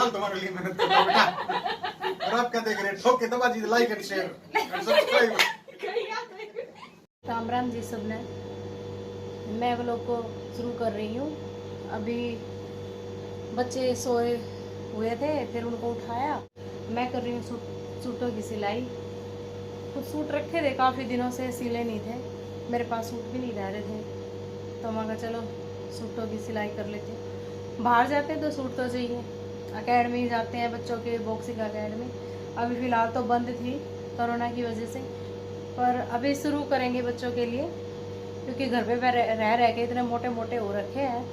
साल तुम्हारे लिए मेहनत करता हूं बेटा। और आप क्या देख रहे हैं? ठोक के दबा दीजिए like and share and subscribe. Ram Ram ji सबने। मैं व्लॉग को शुरू कर रही हूँ। अभी बच्चे सोए हुए थे, फिर उनको उठाया। मैं कर रही हूँ सूटों की सिलाई। कुछ सूट रखे थे, काफ़ी दिनों से सिले नहीं थे, मेरे पास सूट भी नहीं रह रहे थे, तो मैं कहा चलो सूटों की सिलाई कर लेते। बाहर जाते हैं तो सूट तो चाहिए। अकेडमी जाते हैं बच्चों के, बॉक्सिंग अकेडमी। अभी फ़िलहाल तो बंद थी कोरोना की वजह से, पर अभी शुरू करेंगे बच्चों के लिए, क्योंकि घर पे रह रह के इतने मोटे मोटे हो रखे हैं।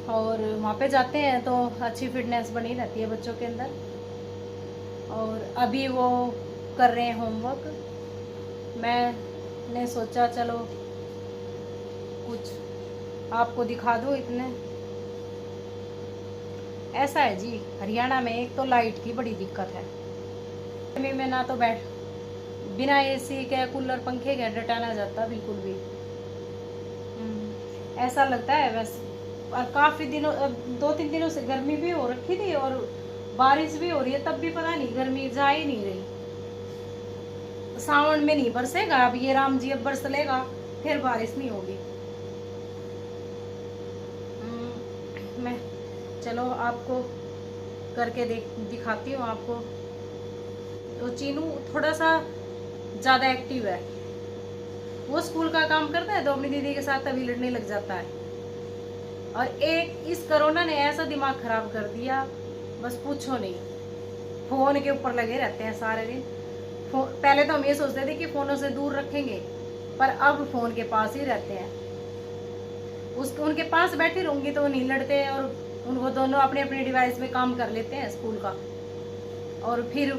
और वहाँ पे जाते हैं तो अच्छी फिटनेस बनी रहती है बच्चों के अंदर। और अभी वो कर रहे हैं होमवर्क। मैंने सोचा चलो कुछ आपको दिखा दूँ। इतने ऐसा है जी, हरियाणा में एक तो लाइट की बड़ी दिक्कत है। गर्मी में ना तो बिना एसी के, कूलर, पंखे के डटा ना जाता बिल्कुल भी। ऐसा लगता है बस। और काफ़ी दिनों, 2-3 दिनों से गर्मी भी हो रखी थी और बारिश भी हो रही है, तब भी पता नहीं गर्मी जा ही नहीं रही। सावन में नहीं बरसेगा अब ये राम जी, अब बरस लेगा, फिर बारिश नहीं होगी। मैं चलो आपको करके दिखाती हूँ आपको। तो चीनू थोड़ा सा ज़्यादा एक्टिव है। वो स्कूल का काम करता है तो अपनी दीदी के साथ तभी लड़ने लग जाता है। और एक इस कोरोना ने ऐसा दिमाग खराब कर दिया, बस पूछो नहीं। फ़ोन के ऊपर लगे रहते हैं सारे दिन। पहले तो हम ये सोचते थे कि फ़ोनों से दूर रखेंगे, पर अब फ़ोन के पास ही रहते हैं। उनके पास बैठी रहूँगी तो वो नहीं लड़ते, और उनको दोनों अपने अपने डिवाइस में काम कर लेते हैं स्कूल का, और फिर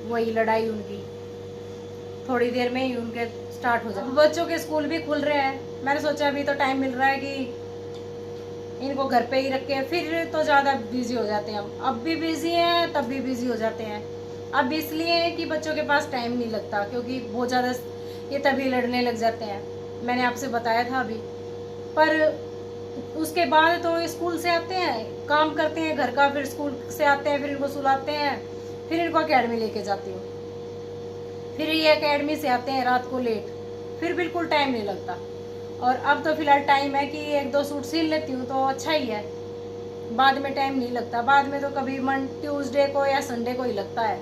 वही लड़ाई उनकी थोड़ी देर में ही उनके स्टार्ट हो जाए। बच्चों के स्कूल भी खुल रहे हैं। मैंने सोचा अभी तो टाइम मिल रहा है कि इनको घर पे ही रखे, फिर तो ज़्यादा बिजी हो जाते हैं। अब भी बिजी हैं, तब भी बिजी हो जाते हैं। अब इसलिए कि बच्चों के पास टाइम नहीं लगता, क्योंकि बहुत ज़्यादा ये तभी लड़ने लग जाते हैं। मैंने आपसे बताया था अभी। पर उसके बाद तो स्कूल से आते हैं, काम करते हैं घर का, फिर स्कूल से आते हैं, फिर इनको सुलाते हैं, फिर इनको अकेडमी लेके जाती हूँ। फिर ये अकेडमी से आते हैं रात को लेट, फिर बिल्कुल टाइम नहीं लगता। और अब तो फिलहाल टाइम है कि 1-2 सूट सिल लेती हूँ तो अच्छा ही है। बाद में टाइम नहीं लगता। बाद में तो कभी ट्यूसडे को या संडे को ही लगता है।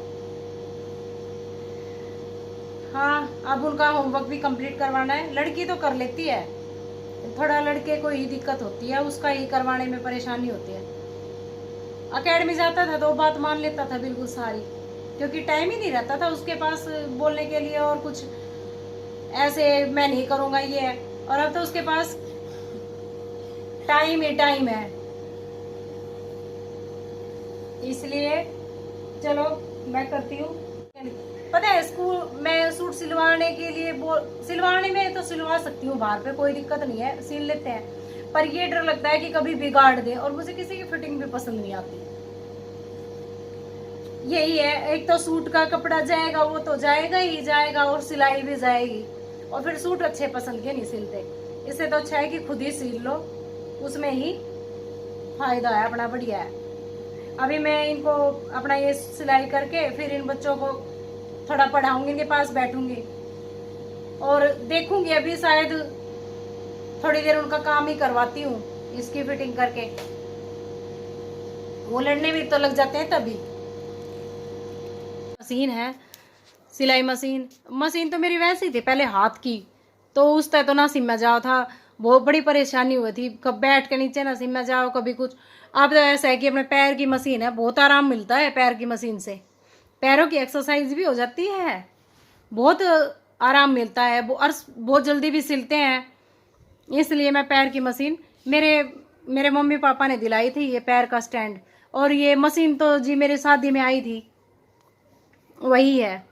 हाँ, अब उनका होमवर्क भी कंप्लीट करवाना है। लड़की तो कर लेती है, थोड़ा लड़के को ही दिक्कत होती है, उसका ही करवाने में परेशानी होती है। अकेडमी जाता था तो बात मान लेता था बिल्कुल सारी, क्योंकि टाइम ही नहीं रहता था उसके पास बोलने के लिए, और कुछ ऐसे मैं नहीं करूँगा ये है। और अब तो उसके पास टाइम ही टाइम है। इसलिए चलो मैं करती हूँ। पता है स्कूल में सूट सिलवाने के लिए सिलवाने में तो सिलवा सकती हूँ बाहर पे, कोई दिक्कत नहीं है, सिल लेते हैं। पर ये डर लगता है कि कभी बिगाड़ दे, और मुझे किसी की फिटिंग भी पसंद नहीं आती। यही है, एक तो सूट का कपड़ा जाएगा, वो तो जाएगा ही जाएगा, और सिलाई भी जाएगी, और फिर सूट अच्छे पसंद के नहीं सिलते। इससे तो अच्छा है कि खुद ही सिल लो, उसमें ही फायदा है अपना, बढ़िया है। अभी मैं इनको अपना ये सिलाई करके फिर इन बच्चों को थोड़ा पढ़ाऊंगी, इनके पास बैठूंगी और देखूंगी। अभी शायद थोड़ी देर उनका काम ही करवाती हूँ, इसकी फिटिंग करके। वो लड़ने भी तो लग जाते हैं तभी। मशीन है, सिलाई मशीन तो मेरी वैसी थी पहले हाथ की, तो उस तय तो ना सिम में जाओ था, बहुत बड़ी परेशानी हुई थी। कब बैठ के नीचे ना सिम में जाओ, कभी कुछ। अब तो ऐसा है कि अपने पैर की मशीन है, बहुत आराम मिलता है पैर की मशीन से। पैरों की एक्सरसाइज भी हो जाती है, बहुत आराम मिलता है, और बहुत जल्दी भी सिलते हैं। इसलिए मैं पैर की मशीन, मेरे मम्मी पापा ने दिलाई थी ये पैर का स्टैंड, और ये मशीन तो जी मेरे शादी में आई थी, वही है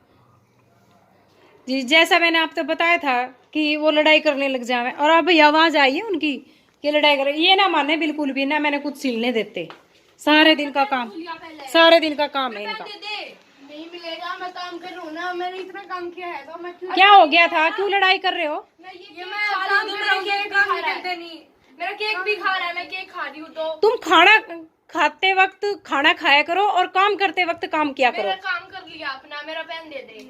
जी। जैसा मैंने आपको बताया था कि वो लड़ाई करने लग जाए, और अब आवाज आई है उनकी कि लड़ाई करे। ये ना माने बिल्कुल भी ना, मैंने कुछ सिलने देते। सारे दिन का काम है इनका। नहीं मिलेगा, मैं काम कर रहा हूँ ना, मैंने इतना काम किया है तो मैं क्या हो गया था, क्यों लड़ाई कर रहे हो? मेरा केक भी खा रहा है, मैं केक खा रही हूँ तो तुम खाना खाते वक्त खाना खाया करो और काम करते वक्त काम किया करो। मेरा काम कर लिया अपना, मेरा पेन दे दे,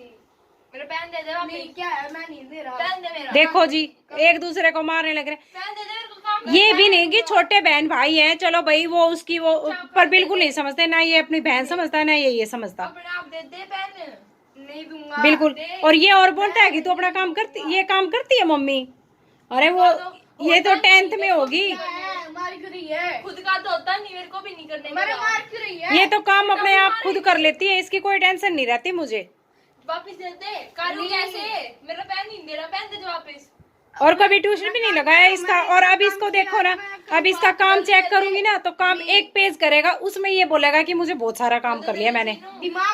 मेरा पेन दे दे वापस। नहीं क्या है, मैं नहीं दे रहा, पेन दे मेरा। देखो जी एक दूसरे को मारने लग रहे। पेन दे दे मेरे को, काम ये भी नहीं कि छोटे बहन भाई हैं, चलो भाई वो उसकी वो पर बिल्कुल नहीं समझते, ना ये अपनी बहन समझता ना ये समझता। अपने आप दे दे पेन, नहीं दूंगा बिल्कुल। और ये और बोलता है कि तू अपना काम करती, ये काम करती है मम्मी। अरे वो ये तो 10th में होगी, मार रही है, खुद का तो होता नहीं, मेरे को भी नहीं करने, मेरे मार क्यों रही है। ये तो काम अपने आप खुद कर लेती है, इसकी कोई टेंशन नहीं रहती मुझे। वापिस दे दे, करूँ कैसे, मेरा पेन नहीं, मेरा पेन दे दे वापिस। और कभी ट्यूशन भी नहीं लगाया इसका। और अब इसको देखो ना, अब इसका काम चेक करूंगी ना तो काम एक पेज करेगा, उसमें ये बोलेगा कि मुझे बहुत सारा काम कर लिया मैंने।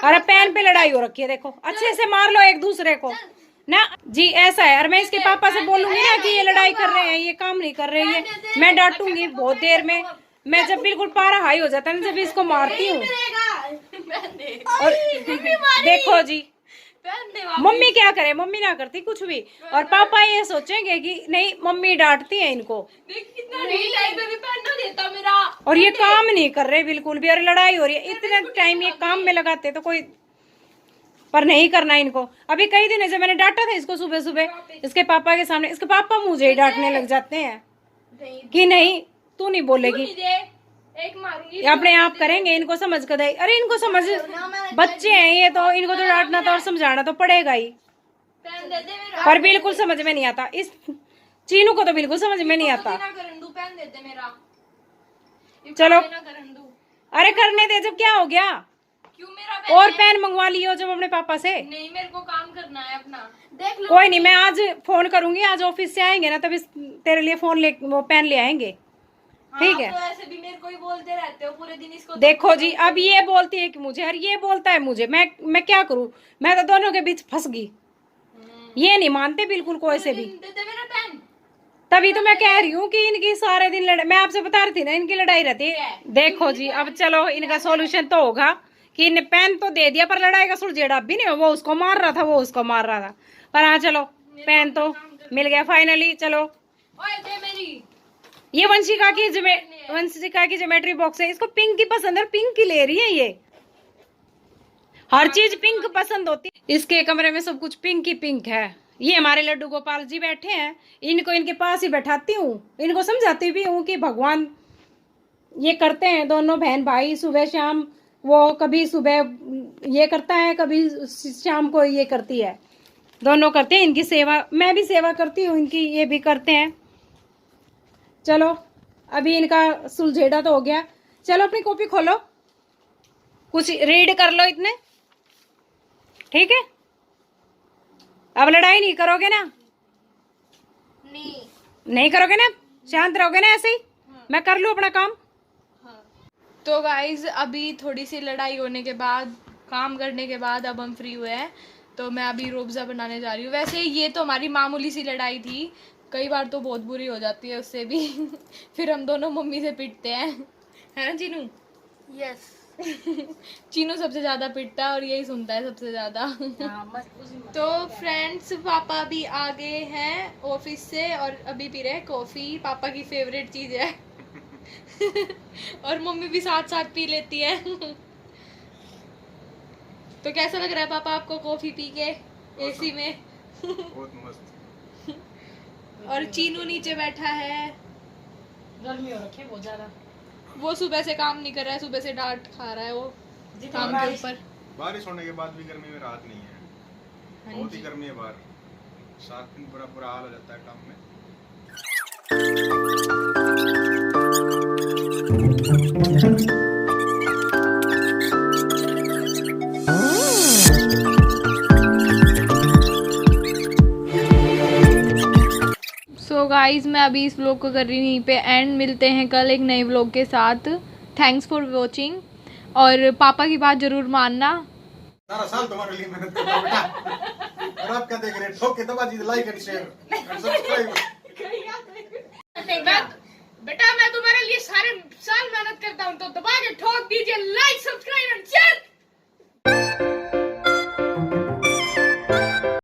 और अब पेन पे लड़ाई हो रखी है, देखो अच्छे से मार लो एक दूसरे को ना जी, ऐसा है। और मैं इसके पापा से बोलूंगी ना कि ये लड़ाई कर रहे हैं, ये काम नहीं कर रहे हैं, मैं डांटूंगी बहुत देर में। मैं जब बिल्कुल पारा हाई हो जाता है ना, जब इसको मारती हूँ। और देखो जी मम्मी क्या करे, मम्मी ना करती कुछ भी, और पापा ये सोचेंगे कि नहीं मम्मी डांटती है इनको। देता मेरा, और ये काम नहीं कर रहे बिल्कुल भी, और लड़ाई हो रही है। इतने टाइम ये काम में लगाते तो कोई, पर नहीं करना इनको। अभी कई दिन ऐसे मैंने डांटा था इसको सुबह सुबह इसके पापा के सामने, इसके पापा मुझे ही डांटने लग जाते हैं कि नहीं तू नहीं बोलेगी, एक मारूंगी, अपने आप करेंगे, इनको समझ कर दे। अरे इनको समझ, बच्चे हैं ये तो, इनको तो डांटना तो और समझाना तो पड़ेगा ही, पेन दे दे मेरा। पर बिल्कुल समझ में नहीं आता। इस चीनू को तो बिल्कुल समझ में नहीं आता। पेन दे दे मेरा, चलो करन दू। अरे करने दे, जब क्या हो गया, क्यों मेरा पेन और पेन मंगवा लियो जब अपने पापा से। नहीं, मेरे को काम करना है अपना, देख लो। कोई नहीं, मैं आज फोन करूंगी, आज ऑफिस से आएंगे ना तब तेरे लिए फोन ले, वो पेन ले आएंगे, ठीक है। तो ऐसे भी मेरे को ही बोलते रहते हो पूरे दिन इसको। देखो जी अब ये बोलती है कि मुझे, और ये बोलता है मुझे, मैं क्या करूं, मैं तो दोनों के बीच फंस गई। ये नहीं मानते बिल्कुल कोई से भी। दे दे मेरा पेन। तभी तो मैं कह रही हूँ कि इनकी सारे दिन लड़ाई, मैं आपसे बता रही थी ना इनकी लड़ाई रहती है। देखो जी अब चलो इनका सॉल्यूशन तो होगा कि इन्हें पेन तो दे दिया, पर लड़ाई का सुलझेड़ा भी नहीं, वो उसको मार रहा था, वो उसको मार रहा था। पर हाँ चलो पेन तो मिल गया फाइनली। चलो ओए दे मेरी, ये वंशिका की ज्योमेट्री बॉक्स है, इसको पिंक की पसंद है, पिंक की ले रही है ये, हर चीज पिंक पसंद होती है इसके कमरे में, सब कुछ पिंक ही पिंक है। ये हमारे लड्डू गोपाल जी बैठे हैं, इनको इनके पास ही बैठाती हूँ, इनको समझाती भी हूँ कि भगवान ये करते हैं दोनों बहन भाई, सुबह शाम, वो कभी सुबह ये करता है, कभी शाम को ये करती है, दोनों करते हैं इनकी सेवा। मैं भी सेवा करती हूँ इनकी, ये भी करते हैं। चलो अभी इनका सुलझेड़ा तो हो गया। चलो अपनी कॉपी खोलो, कुछ रीड कर लो इतने, ठीक है। अब लड़ाई नहीं करोगे ना, नहीं करोगे ना, शांत रहोगे ना ऐसे ही। मैं कर लूँ अपना काम। तो गाइज अभी थोड़ी सी लड़ाई होने के बाद, काम करने के बाद अब हम फ्री हुए हैं, तो मैं अभी रोबजा बनाने जा रही हूँ। वैसे ये तो हमारी मामूली सी लड़ाई थी, कई बार तो बहुत बुरी हो जाती है उससे भी फिर हम दोनों मम्मी से पिटते हैं, है ना चीनू? यस चीनू सबसे ज्यादा पिटता है और यही सुनता है सबसे ज्यादा तो फ्रेंड्स पापा भी आ गए हैं ऑफिस से और अभी पी रहे हैं कॉफी, पापा की फेवरेट चीज है और मम्मी भी साथ साथ पी लेती है तो कैसा लग रहा है पापा आपको कॉफी पी के एसी में? बहुत मस्त। और चीनू नीचे बैठा है, गर्मी हो रखी है बहुत ज्यादा, वो सुबह से काम नहीं कर रहा है, सुबह से डांट खा रहा है वो काम के ऊपर। बारिश होने के बाद भी गर्मी में राहत नहीं है, बहुत ही गर्मी है बाहर, 7 दिन पूरा बुरा हाल हो जाता है काम में। सो गाइज मैं अभी इस व्लॉग को कर रही हूँ यहीं पे एंड, मिलते हैं कल एक नए व्लॉग के साथ। थैंक्स फॉर वॉचिंग और पापा की बात जरूर मानना। सारा साल तुम्हारे लिए मेहनत करता हूं बेटा, और आप क्या देख रहे हैं? ठोक के दबा दीजिए like and share and subscribe. बेटा मैं तुम्हारे लिए सारे साल मेहनत करता हूँ, तो दबा के ठोक दीजिए लाइक सब्सक्राइब एंड शेयर।